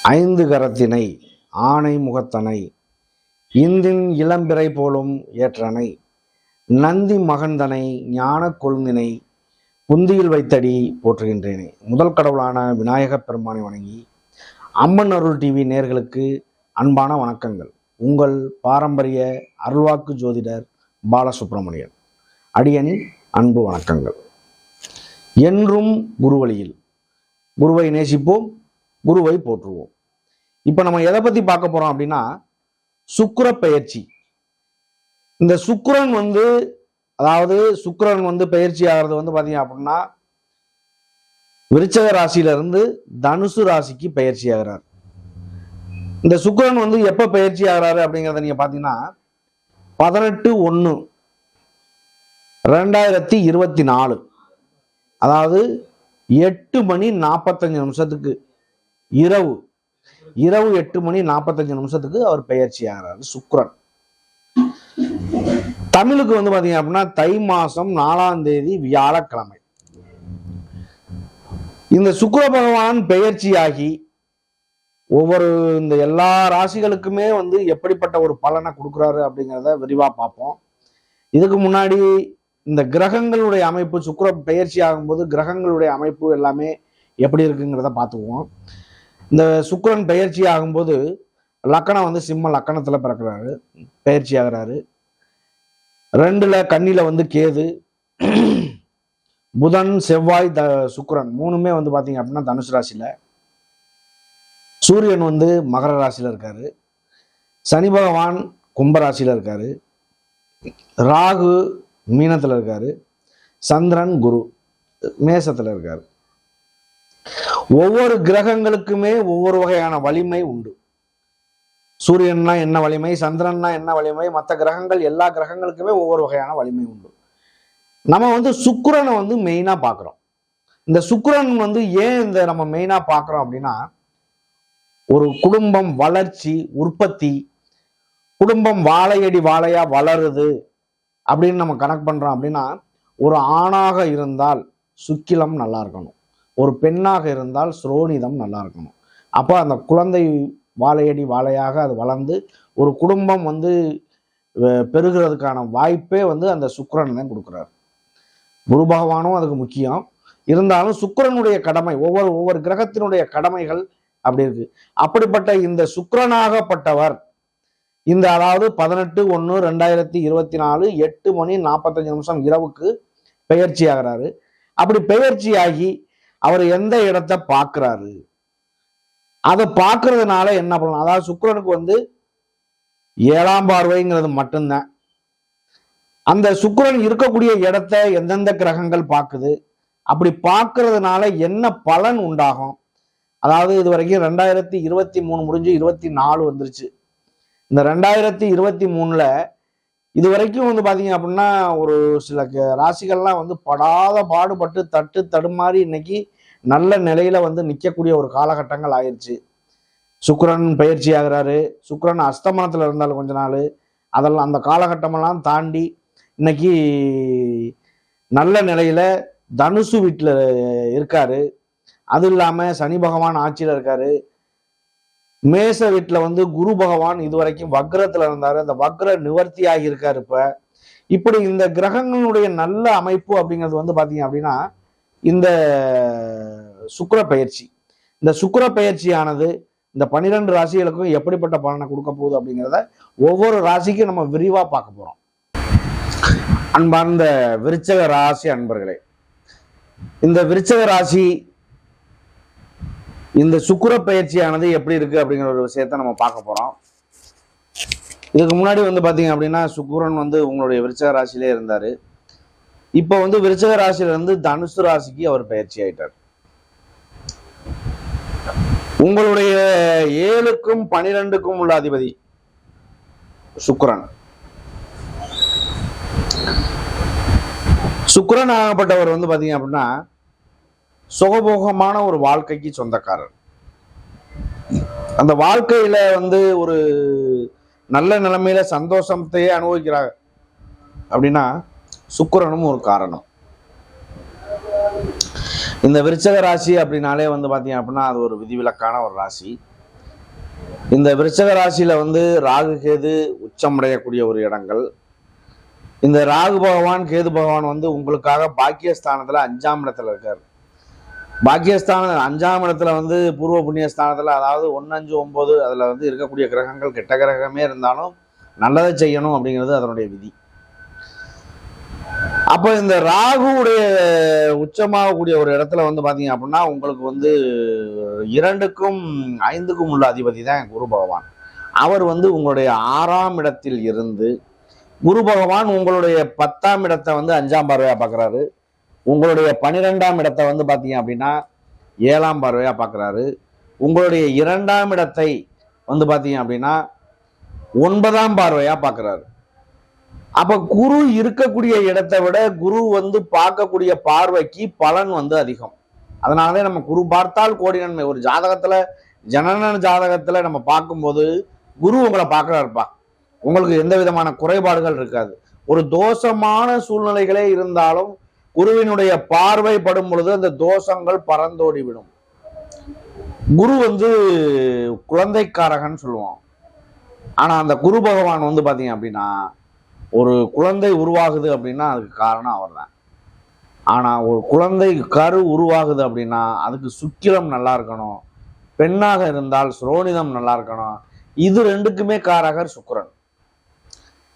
ஐந்து கரத்தினை ஆணை முகத்தனை இந்தின் இளம்பிறை போலும் ஏற்றனை நந்தி மகந்தனை ஞான கொழுந்தினை புந்தியில் வைத்தடி போற்றுகின்றேனே. முதல் கடவுளான விநாயகப் பெருமானை வணங்கி அம்மன் அருள் டிவி நேயர்களுக்கு அன்பான வணக்கங்கள். உங்கள் பாரம்பரிய அருள்வாக்கு ஜோதிடர் பாலசுப்ரமணியன். அடியனின் அன்பு வணக்கங்கள். என்றும் குருவழியில் குருவை நேசிப்போம், குருவை போற்றுவோம். இப்போ நம்ம எதை பற்றி பார்க்க போகிறோம் அப்படின்னா, சுக்கிர பெயர்ச்சி. இந்த சுக்கிரன் பெயர்ச்சி ஆகிறது பார்த்தீங்க அப்படின்னா விருச்சக ராசியிலிருந்து தனுசு ராசிக்கு பயிற்சி ஆகிறார். இந்த சுக்கிரன் எப்போ பயிற்சி ஆகிறாரு அப்படிங்கிறத நீங்கள் பார்த்தீங்கன்னா 18/1/2024 அதாவது 8:45 இரவு 8:45 அவர் பெயர்ச்சி ஆகிறாரு சுக்கிரன். தமிழுக்கு பாத்தீங்க அப்படின்னா தை மாசம் 4ஆம் தேதி வியாழக்கிழமை இந்த சுக்கிர பகவான் பெயர்ச்சியாகி இந்த எல்லா ராசிகளுக்குமே எப்படிப்பட்ட ஒரு பலனை கொடுக்குறாரு அப்படிங்கிறத விரிவா பார்ப்போம். இதுக்கு முன்னாடி இந்த கிரகங்களுடைய அமைப்பு, சுக்கிர பெயர்ச்சி ஆகும்போது கிரகங்களுடைய அமைப்பு எல்லாமே எப்படி இருக்குங்கிறத பார்த்துக்குவோம். இந்த சுக்கிரன் பெயர்ச்சி ஆகும்போது லக்கணம் சிம்ம லக்கணத்துல பிறக்கிறாரு, பெயர்ச்சி ஆகிறாரு. 2ல கன்னியில கேது, புதன், செவ்வாய், சுக்கிரன் மூணுமே பாத்தீங்க அப்படின்னா தனுசு ராசியில, சூரியன் மகர ராசியில இருக்காரு, சனி பகவான் கும்பராசியில இருக்காரு, ராகு மீனத்துல இருக்காரு, சந்திரன் குரு மேசத்துல இருக்காரு. ஒவ்வொரு கிரகங்களுக்குமே ஒவ்வொரு வகையான வலிமை உண்டு. சூரியன்னா என்ன வலிமை, சந்திரன்னா என்ன வலிமை, மற்ற கிரகங்கள் எல்லா கிரகங்களுக்குமே ஒவ்வொரு வகையான வலிமை உண்டு. நம்ம சுக்கிரனை மெயினா பார்க்கிறோம். இந்த சுக்கிரன் ஏன் நம்ம மெயினா பார்க்கிறோம் அப்படின்னா, ஒரு குடும்பம் வளர்ச்சி, உற்பத்தி, குடும்பம் வாழையடி வாழையா வளருது அப்படின்னு நம்ம கணக்கு பண்றோம். அப்படின்னா ஒரு ஆணாக இருந்தால் சுக்கிலம் நல்லா இருக்கணும், ஒரு பெண்ணாக இருந்தால் சுரோனிதம் நல்லா இருக்கணும். அப்போ அந்த குழந்தை வாழையடி வாழையாக அது வளர்ந்து ஒரு குடும்பம் பெருகிறதுக்கான வாய்ப்பே அந்த சுக்கிரன் தான் கொடுக்குறாரு. குரு பகவானும் அதுக்கு முக்கியம். இருந்தாலும் சுக்கிரனுடைய கடமை, ஒவ்வொரு கிரகத்தினுடைய கடமைகள் அப்படி இருக்கு. அப்படிப்பட்ட இந்த சுக்கிரனாகப்பட்டவர் அதாவது 18/1/2024 8:45 இரவுக்கு பெயர்ச்சி ஆகிறாரு. அப்படி பெயர்ச்சியாகி அவர் எந்த இடத்தை பார்க்கிறாரு, அதை பார்க்கறதுனால என்ன பண்ணலாம். அதாவது சுக்கிரனுக்கு 7ஆம் பார்வைங்கிறது மட்டும்தான். அந்த சுக்கிரன் இருக்கக்கூடிய இடத்த எந்தெந்த கிரகங்கள் பார்க்குது, அப்படி பார்க்கறதுனால என்ன பலன் உண்டாகும். அதாவது இது வரைக்கும் 2023 முடிஞ்சு 24 வந்துருச்சு. இந்த 2023ல இது வரைக்கும் பாத்தீங்க அப்படின்னா ஒரு சில ராசிகள்லாம் படாத பாடுபட்டு தட்டு தடுமாறி இன்னைக்கு நல்ல நிலையில நிற்கக்கூடிய ஒரு காலகட்டங்கள் ஆயிடுச்சு. சுக்கிரன் பயிற்சி ஆகிறாரு. சுக்கிரன் அஸ்தமனத்துல இருந்தாலும் கொஞ்ச நாள் அதெல்லாம் அந்த காலகட்டமெல்லாம் தாண்டி இன்னைக்கு நல்ல நிலையில தனுசு வீட்டுல இருக்காரு. அது இல்லாம சனி பகவான் ஆட்சியில இருக்காரு. மேச வீட்டுல குரு பகவான் இது வரைக்கும் வக்ரத்துல இருந்தாரு, அந்த வக்ர நிவர்த்தி ஆகி இருக்காரு. இப்படி இந்த கிரகங்களுடைய நல்ல அமைப்பு அப்படிங்கிறது பாத்தீங்க அப்படின்னா இந்த சுக்கிர பயிற்சி, இந்த சுக்கிர பயிற்சியானது இந்த 12 ராசிகளுக்கும் எப்படிப்பட்ட பலனை கொடுக்க போகுது அப்படிங்கிறத ஒவ்வொரு ராசிக்கும் நம்ம விரிவா பார்க்க போறோம். அன்பார்ந்த விருச்சக ராசி அன்பர்களே, இந்த விருச்சக ராசி இந்த சுக்கிர பயிற்சியானது எப்படி இருக்கு அப்படிங்கிற ஒரு விஷயத்த நம்ம பார்க்க போறோம். இதுக்கு முன்னாடி பாத்தீங்க அப்படின்னா சுக்கிரன் உங்களுடைய விருச்சக ராசியிலே இருந்தாரு. இப்ப விருச்சக ராசியில இருந்து தனுசு ராசிக்கு அவர் பயிற்சி ஆயிட்டார். உங்களுடைய 7க்கும் 12க்கும் உள்ள அதிபதி சுக்கிரன். சுக்கிரன் ஆகப்பட்டவர் பாத்தீங்க அப்படின்னா சுகபோகமான ஒரு வாழ்க்கைக்கு சொந்தக்காரர். அந்த வாழ்க்கையில ஒரு நல்ல நிலைமையில சந்தோஷத்தையே அனுபவிக்கிறாங்க அப்படின்னா சுக்கிரனும் ஒரு காரணம். இந்த விருச்சக ராசி அப்படின்னாலே பாத்தீங்க அப்படின்னா அது ஒரு விதிவிலக்கான ஒரு ராசி. இந்த விருச்சக ராசியில வந்து ராகு கேது உச்சமடையக்கூடிய ஒரு இடங்கள். இந்த ராகு பகவான் கேது பகவான் வந்து உங்களுக்காக பாக்கியஸ்தானத்துல 5ஆம் இடத்துல இருக்காரு. பாக்கியஸ்தானம் 5ஆம் இடத்துல வந்து பூர்வ புண்ணிய ஸ்தானத்துல, அதாவது 1, 5, 9 அதுல வந்து இருக்கக்கூடிய கிரகங்கள் கெட்ட கிரகமே இருந்தாலும் நல்லதை செய்யணும் அப்படிங்கிறது அதனுடைய விதி. அப்ப இந்த ராகுவுடைய உச்சமாகக்கூடிய ஒரு இடத்துல வந்து பாத்தீங்க அப்படின்னா உங்களுக்கு வந்து 2க்கும் 5க்கும் உள்ள அதிபதி தான் குரு பகவான். அவர் வந்து உங்களுடைய 6ஆம் இடத்தில் இருந்து, குரு பகவான் உங்களுடைய 10ஆம் இடத்தை வந்து 5ஆம் பார்வையா பார்க்குறாரு. உங்களுடைய 12ஆம் இடத்தை வந்து பாத்தீங்க அப்படின்னா 7ஆம் பார்வையா பார்க்குறாரு. உங்களுடைய 2ஆம் இடத்தை வந்து பாத்தீங்க அப்படின்னா 9ஆம் பார்வையா பார்க்குறாரு. அப்ப குரு இருக்கக்கூடிய இடத்தை விட குரு வந்து பார்க்கக்கூடிய பார்வைக்கு பலன் வந்து அதிகம். அதனாலதான் நம்ம குரு பார்த்தால் கோடி நன்மை. ஒரு ஜாதகத்துல, ஜனன ஜாதகத்துல நம்ம பார்க்கும்போது குரு உங்களை பார்க்கிறாருப்பா, உங்களுக்கு எந்த விதமான குறைபாடுகள் இருக்காது. ஒரு தோஷமான சூழ்நிலைகளே இருந்தாலும் குருவினுடைய பார்வை படும் பொழுது அந்த தோஷங்கள் பறந்தோடி விடும். குரு வந்து குழந்தைக்காரகன்னு சொல்லுவோம். ஆனா அந்த குரு பகவான் வந்து பாத்தீங்க அப்படின்னா ஒரு குழந்தை உருவாகுது அப்படின்னா அதுக்கு காரணம் அவர் தான். ஆனா ஒரு குழந்தை கரு உருவாகுது அப்படின்னா அதுக்கு சுக்கிலம் நல்லா இருக்கணும், பெண்ணாக இருந்தால் சுரோனிதம் நல்லா இருக்கணும். இது 2க்குமே காரகர் சுக்கிரன்.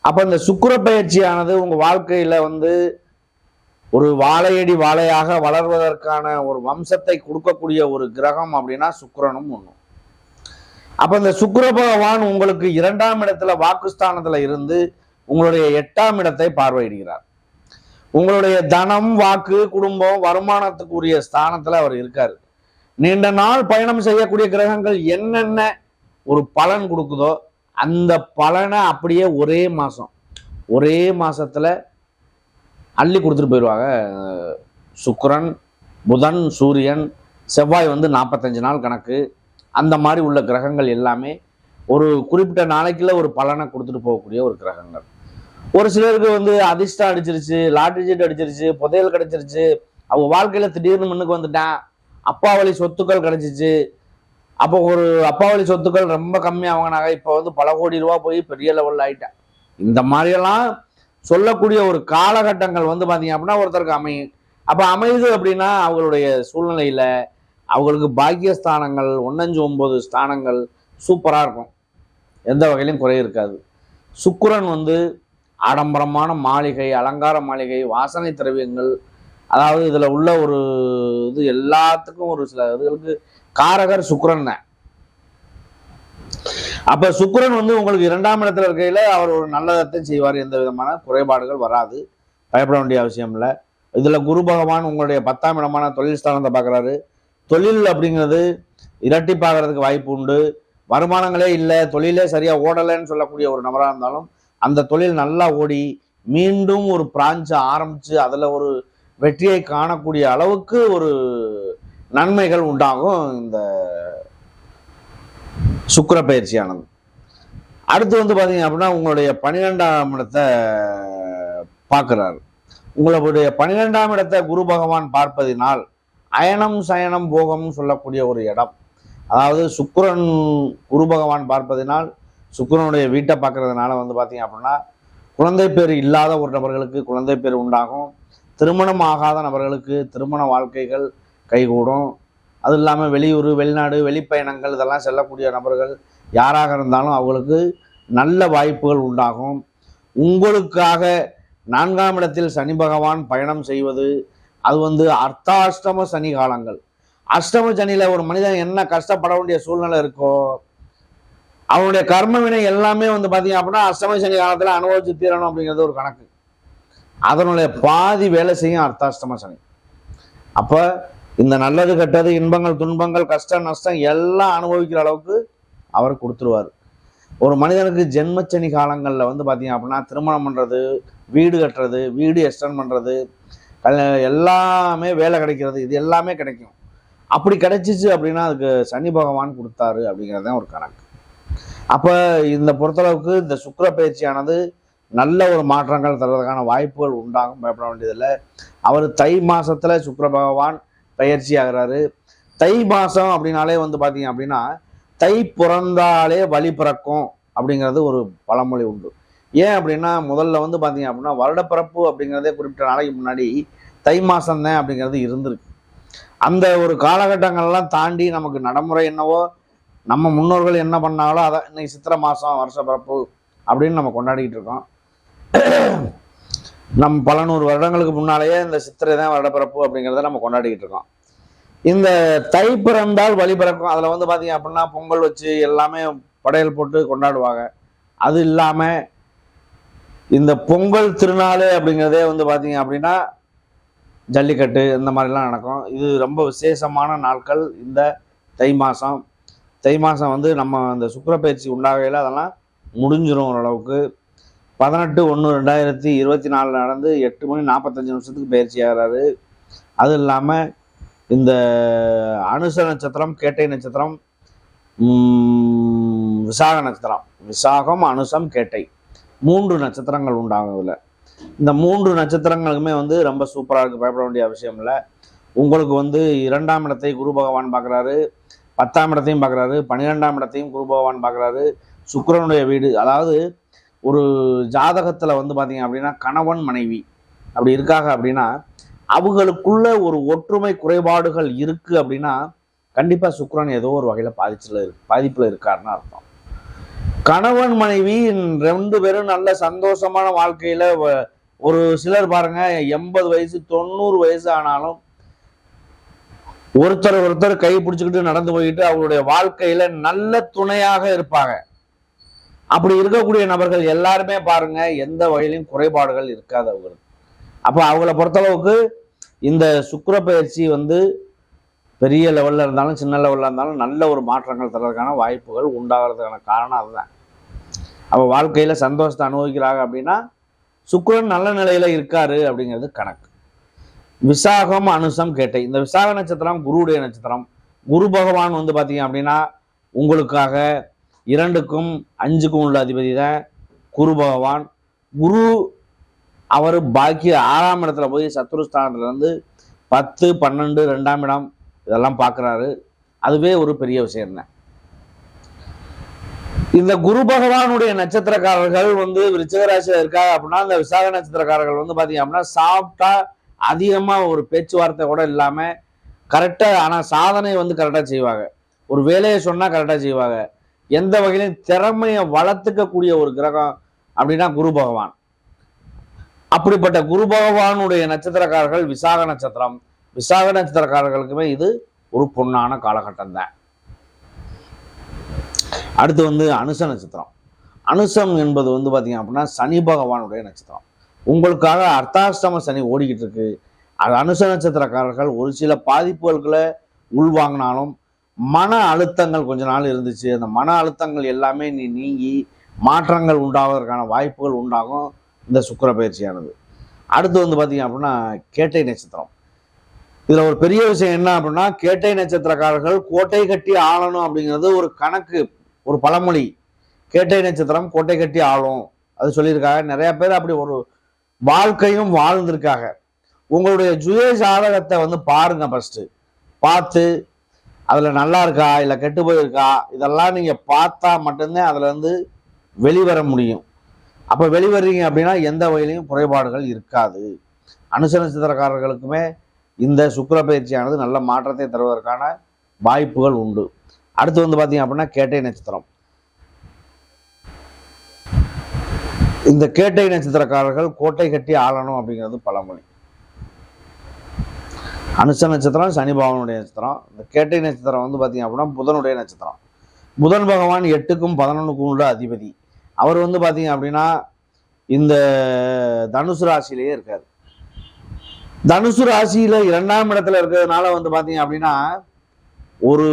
அப்ப இந்த சுக்கிர பயிற்சியானது உங்க வாழ்க்கையில வந்து ஒரு வாழையடி வாழையாக வளர்வதற்கான ஒரு வம்சத்தை கொடுக்கக்கூடிய ஒரு கிரகம் அப்படின்னா சுக்கிரனும் ஒண்ணு. அப்ப இந்த சுக்கிர பகவான் உங்களுக்கு 2ஆம் இடத்துல வாக்குஸ்தானத்துல இருந்து உங்களுடைய 8ஆம் இடத்தை பார்வையிடுகிறார். உங்களுடைய தனம், வாக்கு, குடும்பம், வருமானத்துக்குரிய ஸ்தானத்துல அவர் இருக்காரு. நீண்ட நாள் பயணம் செய்யக்கூடிய கிரகங்கள் என்னென்ன ஒரு பலன் கொடுக்குதோ அந்த பலனை அப்படியே ஒரே மாசத்துல அள்ளி கொடுத்துட்டு போயிடுவாங்க. சுக்கிரன், புதன், சூரியன், செவ்வாய் வந்து 45 நாள் கணக்கு. அந்த மாதிரி உள்ள கிரகங்கள் எல்லாமே ஒரு குறிப்பிட்ட நாளைக்குள்ள ஒரு பலனை கொடுத்துட்டு போகக்கூடிய ஒரு கிரகங்கள். ஒரு சிலருக்கு வந்து அதிர்ஷ்டம் அடிச்சிருச்சு, லாட்டரி சீட் அடிச்சிருச்சு, புதையல் கிடைச்சிருச்சு, அவங்க வாழ்க்கையில திடீர்னு முன்னுக்கு வந்துட்டான், அப்பா வழி சொத்துக்கள் கிடைச்சிச்சு. அப்போ ஒரு அப்பா வழி சொத்துக்கள் ரொம்ப கம்மியாக வாங்கினாங்க, இப்போ வந்து பல கோடி ரூபா போய் பெரிய லெவலில் ஆயிட்டேன். இந்த மாதிரியெல்லாம் சொல்லக்கூடிய ஒரு காலகட்டங்கள் வந்து பார்த்தீங்க அப்படின்னா ஒருத்தருக்கு அமையும். அப்போ அமையுது அப்படின்னா அவங்களுடைய சூழ்நிலையில அவங்களுக்கு பாக்கியஸ்தானங்கள் 1, 5, 9 ஸ்தானங்கள் சூப்பராக இருக்கும், எந்த வகையிலும் குறை இருக்காது. சுக்கிரன் வந்து ஆடம்பரமான மாளிகை, அலங்கார மாளிகை, வாசனை திரவியங்கள், அதாவது இதுல உள்ள ஒரு இது எல்லாத்துக்கும் ஒரு சில இதுகளுக்கு காரகர் சுக்கிரன் தான். அப்ப சுக்கிரன் வந்து உங்களுக்கு 2ஆம் இடத்துல இருக்கையில அவர் ஒரு நல்லதை செய்வார், எந்த விதமான குறைபாடுகள் வராது, பயப்பட வேண்டிய அவசியம் இல்லை. இதுல குரு பகவான் உங்களுடைய 10ஆம் இடமான தொழில் ஸ்தானத்தை பார்க்குறாரு. தொழில் அப்படிங்கிறது இரட்டிப்பாகிறதுக்கு வாய்ப்பு உண்டு. வருமானங்களே இல்லை, தொழிலே சரியா ஓடலைன்னு சொல்லக்கூடிய ஒரு நபராக இருந்தாலும் அந்த தொழில் நல்லா ஓடி மீண்டும் ஒரு பிரான்ச்சை ஆரம்பிச்சு அதுல ஒரு வெற்றியை காணக்கூடிய அளவுக்கு ஒரு நன்மைகள் உண்டாகும் இந்த சுக்கிர பயிற்சியானது. அடுத்து வந்து பாத்தீங்க அப்படின்னா உங்களுடைய 12ஆம் இடத்தை பார்க்கிறாரு. உங்களுடைய 12ஆம் இடத்தை குரு பகவான் பார்ப்பதினால் அயனம் சயனம் போகம் சொல்லக்கூடிய ஒரு இடம். அதாவது சுக்கிரன் குரு பகவான் பார்ப்பதினால், சுக்கிரனுடைய வீட்டை பார்க்கறதுனால வந்து பாத்தீங்க அப்படின்னா குழந்தை பேர் இல்லாத ஒரு நபர்களுக்கு குழந்தை பேர் உண்டாகும். திருமணம் ஆகாத நபர்களுக்கு திருமண வாழ்க்கைகள் கைகூடும். அது இல்லாமல் வெளியூர், வெளிநாடு, வெளிப்பயணங்கள் இதெல்லாம் செல்லக்கூடிய நபர்கள் யாராக இருந்தாலும் அவங்களுக்கு நல்ல வாய்ப்புகள் உண்டாகும். உங்களுக்காக 4ஆம் இடத்தில் சனி பகவான் பயணம் செய்வது அது வந்து அர்த்தாஷ்டம சனி காலங்கள். அஷ்டம சனியில ஒரு மனிதன் என்ன கஷ்டப்பட வேண்டிய சூழ்நிலை இருக்கோ அவனுடைய கர்ம வினை எல்லாமே வந்து பாத்தீங்க அப்படின்னா அஷ்டம சனி காலத்துல அனுபவிச்சு தீரணும் அப்படிங்கிறது ஒரு கணக்கு. அதனுடைய பாதி வேலை செய்யும் அர்த்தாஷ்டம சனி. அப்ப இந்த நல்லது கெட்டது, இன்பங்கள் துன்பங்கள், கஷ்டம் நஷ்டம் எல்லாம் அனுபவிக்கிற அளவுக்கு அவர் கொடுத்துருவார். ஒரு மனிதனுக்கு ஜென்மச்சனி காலங்களில் வந்து பார்த்தீங்க அப்படின்னா திருமணம் பண்ணுறது, வீடு கட்டுறது, வீடு எக்ஸ்டெண்ட் பண்ணுறது, எல்லாமே வேலை கிடைக்கிறது, இது எல்லாமே கிடைக்கும். அப்படி கிடைச்சிச்சு அப்படின்னா அதுக்கு சனி பகவான் கொடுத்தாரு அப்படிங்கிறது தான் ஒரு கணக்கு. அப்போ இந்த பொறுத்தளவுக்கு இந்த சுக்கிர பயிற்சியானது நல்ல ஒரு மாற்றங்கள் தருவதற்கான வாய்ப்புகள் உண்டாகும், பயப்பட வேண்டியதில்லை. அவர் தை மாசத்துல சுக்கிர பகவான் பயிற்சி ஆகிறாரு. தை மாதம் அப்படின்னாலே வந்து பார்த்தீங்க அப்படின்னா தை பிறந்தாலே வழி பிறக்கும் அப்படிங்கிறது ஒரு பழமொழி உண்டு. ஏன் அப்படின்னா முதல்ல வந்து பார்த்தீங்க அப்படின்னா வருடப்பிறப்பு அப்படிங்கிறதே குறிப்பிட்ட நாளைக்கு முன்னாடி தை மாசம்தான் அப்படிங்கிறது இருந்திருக்கு. அந்த ஒரு காலகட்டங்கள்லாம் தாண்டி நமக்கு நடைமுறை என்னவோ நம்ம முன்னோர்கள் என்ன பண்ணாங்களோ அதை இன்னைக்கு சித்திரை மாதம் வருஷ பிறப்பு அப்படின்னு நம்ம கொண்டாடிக்கிட்டு இருக்கோம். நம்ம பல நூறு வருடங்களுக்கு முன்னாலேயே இந்த சித்திரை தான் வருடப்பிறப்பு அப்படிங்கிறத நம்ம கொண்டாடிக்கிட்டு இருக்கோம். இந்த தை பிறந்தால் வழி பிறக்கும். அதில் வந்து பார்த்தீங்க அப்படின்னா பொங்கல் வச்சு எல்லாமே படையல் போட்டு கொண்டாடுவாங்க. அது இல்லாமல் இந்த பொங்கல் திருநாள் அப்படிங்கிறதே வந்து பார்த்தீங்க அப்படின்னா ஜல்லிக்கட்டு இந்த மாதிரிலாம் நடக்கும். இது ரொம்ப விசேஷமான நாட்கள். இந்த தை மாதம் வந்து நம்ம அந்த சுக்கிரப்பெயர்ச்சி உண்டாகையில் அதெல்லாம் முடிஞ்சிடும் ஓரளவுக்கு. 18/1/2024 நடந்து 8:45 பயிற்சி ஆகிறாரு. அது இல்லாமல் இந்த அனுச நட்சத்திரம், கேட்டை நட்சத்திரம், விசாக நட்சத்திரம், விசாகம், அனுசம், கேட்டை 3 நட்சத்திரங்கள் உண்டாகும். இதில் இந்த 3 நட்சத்திரங்களுக்குமே வந்து ரொம்ப சூப்பராக இருக்குது. பயப்பட வேண்டிய அவசியம் இல்லை. உங்களுக்கு வந்து 2ஆம் இடத்தை குரு பகவான் பார்க்குறாரு, 10ஆம் இடத்தையும் பார்க்குறாரு, 12ஆம் இடத்தையும் குரு பகவான் பார்க்குறாரு. சுக்கிரனுடைய வீடு, அதாவது ஒரு ஜாதகத்தில் வந்து பார்த்தீங்க அப்படின்னா கணவன் மனைவி அப்படி இருக்காங்க அப்படின்னா அவங்களுக்குள்ள ஒரு ஒற்றுமை குறைபாடுகள் இருக்குது அப்படின்னா கண்டிப்பாக சுக்கிரன் ஏதோ ஒரு வகையில் பாதிப்பில் இருக்காருன்னு அர்த்தம். கணவன் மனைவி 2 பேரும் நல்ல சந்தோஷமான வாழ்க்கையில் ஒரு சிலர் பாருங்க 80 வயசு 90 வயசு ஆனாலும் ஒருத்தர் கை பிடிச்சிக்கிட்டு நடந்து போயிட்டு அவங்களுடைய வாழ்க்கையில நல்ல துணையாக இருப்பாங்க. அப்படி இருக்கக்கூடிய நபர்கள் எல்லாருமே பாருங்க எந்த வகையிலும் குறைபாடுகள் இருக்காது அவங்களுக்கு. அப்போ அவங்கள பொறுத்தளவுக்கு இந்த சுக்கிர பயிற்சி வந்து பெரிய லெவல்ல இருந்தாலும் சின்ன லெவல்ல இருந்தாலும் நல்ல ஒரு மாற்றங்கள் தர்றதுக்கான வாய்ப்புகள் உண்டாகிறதுக்கான காரணம் அதுதான். அப்போ வாழ்க்கையில சந்தோஷத்தை அனுபவிக்கிறாங்க அப்படின்னா சுக்கிரன் நல்ல நிலையில இருக்காரு அப்படிங்கிறது கணக்கு. விசாகம், அனுசம், கேட்டை, இந்த விசாக நட்சத்திரம் குருவுடைய நட்சத்திரம். குரு பகவான் வந்து பார்த்தீங்க அப்படின்னா உங்களுக்காக 2க்கும் 5க்கும் உள்ள அதிபதி தான் குரு பகவான். குரு அவர் பாக்கி 6ஆம் இடத்துல போய் சத்துருஸ்தானத்துல இருந்து 10, 12, 2ஆம் இடம் இதெல்லாம் பார்க்குறாரு. அதுவே ஒரு பெரிய விஷயம் தான். இந்த குரு பகவானுடைய நட்சத்திரக்காரர்கள் வந்து விருச்சிக ராசியில் இருக்காங்க அப்படின்னா இந்த விசாக நட்சத்திரக்காரர்கள் வந்து பார்த்தீங்க அப்படின்னா சாப்பிட்டா அதிகமாக ஒரு பேச்சுவார்த்தை கூட இல்லாமல் கரெக்டாக, ஆனால் சாதனை வந்து கரெக்டாக செய்வாங்க. ஒரு வேலையை சொன்னால் கரெக்டாக செய்வாங்க. எந்த வகையிலும் திறமையை வளர்த்துக்கக்கூடிய ஒரு கிரகம் அப்படின்னா குரு பகவான். அப்படிப்பட்ட குரு பகவானுடைய நட்சத்திரக்காரர்கள் விசாக நட்சத்திரம். விசாக நட்சத்திரக்காரர்களுக்குமே இது ஒரு பொன்னான காலகட்டம் தான். அடுத்து வந்து அனுச நட்சத்திரம். அனுசம் என்பது வந்து பார்த்தீங்க அப்படின்னா சனி பகவானுடைய நட்சத்திரம். உங்களுக்காக அர்த்தாஷ்டம சனி ஓடிக்கிட்டு இருக்கு. அது அனுச நட்சத்திரக்காரர்கள் ஒரு சில பாதிப்புகளை உள்வாங்கினாலும் மன அழுத்தங்கள் கொஞ்ச நாள் இருந்துச்சு. அந்த மன அழுத்தங்கள் எல்லாமே நீங்கி மாற்றங்கள் உண்டாவதற்கான வாய்ப்புகள் உண்டாகும் இந்த சுக்கிர பயிற்சியானது. அடுத்து வந்து பார்த்தீங்க அப்படின்னா கேட்டை நட்சத்திரம். இதில் ஒரு பெரிய விஷயம் என்ன அப்படின்னா கேட்டை நட்சத்திரக்காரர்கள் கோட்டை கட்டி ஆளணும் அப்படிங்கிறது ஒரு கணக்கு, ஒரு பழமொழி. கேட்டை நட்சத்திரம் கோட்டை கட்டி ஆளும் அது சொல்லியிருக்காங்க. நிறைய பேர் அப்படி ஒரு வாழ்க்கையும் வாழ்ந்திருக்காங்க. உங்களுடைய சுய ஜாதகத்தை வந்து பாருங்க. ஃபர்ஸ்ட் பார்த்து அதில் நல்லா இருக்கா இல்லை கெட்டு போயிருக்கா இதெல்லாம் நீங்கள் பார்த்தா மட்டும்தான் அதில் இருந்து வெளிவர முடியும். அப்போ வெளிவரீங்க அப்படின்னா எந்த வகையிலையும் குறைபாடுகள் இருக்காது. அனுச நட்சத்திரக்காரர்களுக்குமே இந்த சுக்கிர பயிற்சியானது நல்ல மாற்றத்தை தருவதற்கான வாய்ப்புகள் உண்டு. அடுத்து வந்து பார்த்தீங்க அப்படின்னா கேட்டை நட்சத்திரம். இந்த கேட்டை நட்சத்திரக்காரர்கள் கோட்டை கட்டி ஆளணும் அப்படிங்கிறது பழமொழி. அனுச நட்சத்திரம் சனி பகவானுடைய நட்சத்திரம். இந்த கேட்டை நட்சத்திரம் வந்து பார்த்தீங்க அப்படின்னா புதனுடைய நட்சத்திரம். புதன் பகவான் 8க்கும் 11க்கும் உள்ள அதிபதி. அவர் வந்து பார்த்தீங்க அப்படின்னா இந்த தனுசு ராசியிலேயே இருக்கார். தனுசு ராசியில 2ஆம் இடத்துல இருக்கிறதுனால வந்து பார்த்தீங்க அப்படின்னா ஒரு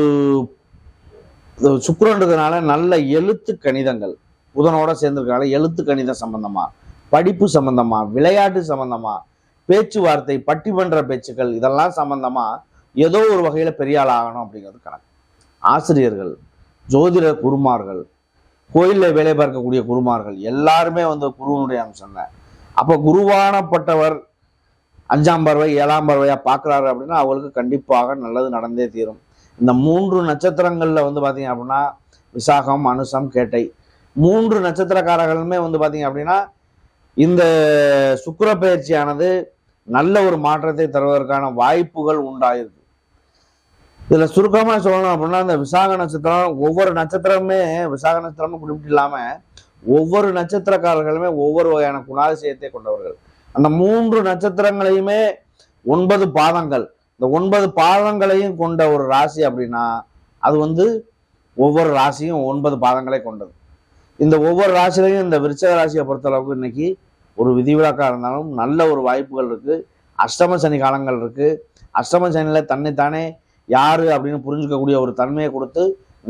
சுக்கிரன்றதுனால நல்ல எழுத்து கணிதங்கள் புதனோட சேர்ந்திருக்காங்க. எழுத்து கணிதம் சம்பந்தமா, படிப்பு சம்பந்தமா, விளையாட்டு சம்பந்தமா, பேச்சுவார்த்தை, பட்டிமன்ற பேச்சுக்கள் இதெல்லாம் சம்பந்தமா ஏதோ ஒரு வகையில பெரிய ஆள் ஆகணும் அப்படிங்கிறது கணக்கு. ஆசிரியர்கள், ஜோதிட குருமார்கள், கோயிலில் வேலை பார்க்கக்கூடிய குருமார்கள் எல்லாருமே வந்து குருவனுடைய அம்சம் தான். அப்போ குருவானப்பட்டவர் 5ஆம் பார்வை 7ஆம் பார்வையா பார்க்குறாரு அப்படின்னா அவங்களுக்கு கண்டிப்பாக நல்லது நடந்தே தீரும். இந்த 3 நட்சத்திரங்கள்ல வந்து பார்த்தீங்க அப்படின்னா விசாகம், அனுசம், கேட்டை 3 நட்சத்திரக்காரர்களுமே வந்து பார்த்தீங்க அப்படின்னா இந்த சுக்கிர பயிற்சியானது நல்ல ஒரு மாற்றத்தை தருவதற்கான வாய்ப்புகள் உண்டாயிருக்கு. இதுல சுருக்கமா சொல்லணும் அப்படின்னா இந்த விசாக நட்சத்திரம் ஒவ்வொரு நட்சத்திரமுமே விசாக நட்சத்திரம்னு குறிப்பிட்டு இல்லாம ஒவ்வொரு நட்சத்திரக்காரர்களுமே ஒவ்வொரு வகையான குணாதிசயத்தை கொண்டவர்கள். அந்த 3 நட்சத்திரங்களையுமே 9 பாதங்கள், இந்த 9 பாதங்களையும் கொண்ட ஒரு ராசி அப்படின்னா அது வந்து ஒவ்வொரு ராசியும் 9 பாதங்களை கொண்டது. இந்த ஒவ்வொரு ராசிலையும் இந்த விருச்சிக ராசியை பொறுத்தளவுக்கு இன்னைக்கு ஒரு விதிவிலக்கா இருந்தாலும் நல்ல ஒரு வாய்ப்புகள் இருக்கு. அஷ்டம சனி காலங்கள் இருக்கு. அஷ்டம சனியில தன்னைத்தானே யாரு அப்படின்னு புரிஞ்சுக்கக்கூடிய ஒரு தன்மையை கொடுத்து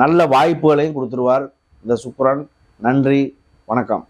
நல்ல வாய்ப்புகளையும் கொடுத்துருவார் இந்த சுக்கிரன். நன்றி, வணக்கம்.